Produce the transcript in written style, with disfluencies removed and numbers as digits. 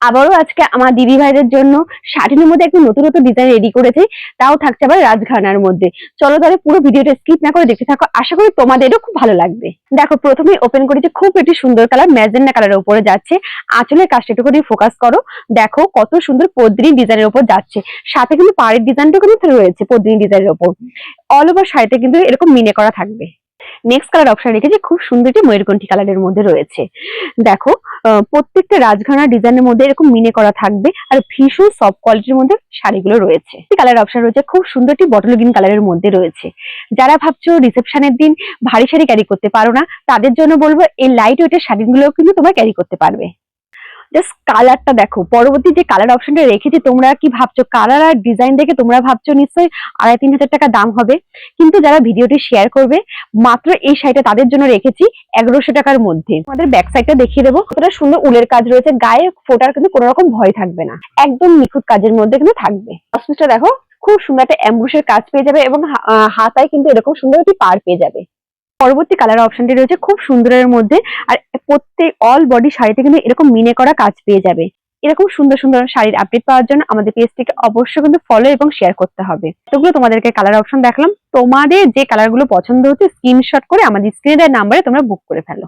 আবারও আজকে আমার দিদি ভাইদের জন্য শাড়ির মধ্যে একটু নতুন নতুন ডিজাইন রেডি করেছি, তাও থাকছে আবার রাজঘানার মধ্যে। চলো তাহলে পুরো ভিডিওটা স্কিপ না করে দেখতে থাকো, আশা করি তোমাদেরও খুব ভালো লাগবে। দেখো প্রথমেই ওপেন করেছি, খুব একটি সুন্দর কালার ম্যাজেন্টা কালারের উপরে যাচ্ছে। আঁচলের কাজটা একটু করে ফোকাস করো, দেখো কত সুন্দর পদ্মিনী ডিজাইনের উপর যাচ্ছে। সাথে কিন্তু পাড়ের ডিজাইনটা কিন্তু রয়েছে পদ্মিনী ডিজাইনের উপর। অল ওভার শাড়িতে কিন্তু এরকম মিনে করা থাকবে। নেক্সট কালার অপশন রেখেছি, খুব সুন্দর একটি ময়ূরকণ্ঠী কালারের মধ্যে রয়েছে। দেখো প্রত্যেকটা রাজঘানা ডিজাইনের মধ্যে এরকম মিনে করা থাকবে, আর ভীষণ সফট কোয়ালিটির মধ্যে শাড়িগুলো রয়েছে। কালার অপশন রয়েছে, খুব সুন্দর একটি বটল গ্রিন কালারের মধ্যে রয়েছে। যারা ভাবছো রিসেপশনের দিন ভারী শাড়ি ক্যারি করতে পারো না, তাদের জন্য বলবো এই লাইট ওয়েটের শাড়িগুলো কিন্তু তোমরা ক্যারি করতে পারবে। জাস্ট কালারটা দেখো, পরবর্তী যে কালার অপশনটা রেখেছি, তোমরা কি ভাবছো কালার আর ডিজাইন দেখে তোমরা ভাবছো নিশ্চয়ই 2500-3000 টাকা দাম হবে, কিন্তু যারা ভিডিওটি শেয়ার করবে মাত্র এই শাড়িটা তাদের জন্য রেখেছি 1100 টাকার মধ্যে। আমাদের ব্যাক সাইডটা দেখিয়ে দেবো, কতটা সুন্দর উলের কাজ রয়েছে, গায়ে ফোটার কিন্তু কোনো রকম ভয় থাকবে না, একদম নিখুঁত কাজের মধ্যে কিন্তু থাকবে। অসপিসটা দেখো, খুব সুন্দর একটা অ্যাম্বুশের কাজ পেয়ে যাবে, এবং হাতায় কিন্তু এরকম সুন্দর একটি পাড় পেয়ে যাবে। পরবর্তী কালার অপশনটি রয়েছে খুব সুন্দরের মধ্যে, আর প্রত্যেক অল বডি শাড়িতে কিন্তু এরকম মিনে করা কাজ পেয়ে যাবে। এরকম সুন্দর সুন্দর শাড়ির আপডেট পাওয়ার জন্য আমাদের পেজটিকে অবশ্যই কিন্তু ফলো এবং শেয়ার করতে হবে। এগুলো তোমাদেরকে কালার অপশন দেখালাম, তোমাদের যে কালার গুলো পছন্দ হচ্ছে স্ক্রিনশট করে আমাদের স্ক্রিনে দেওয়া নাম্বারে তোমরা বুক করে ফেলো।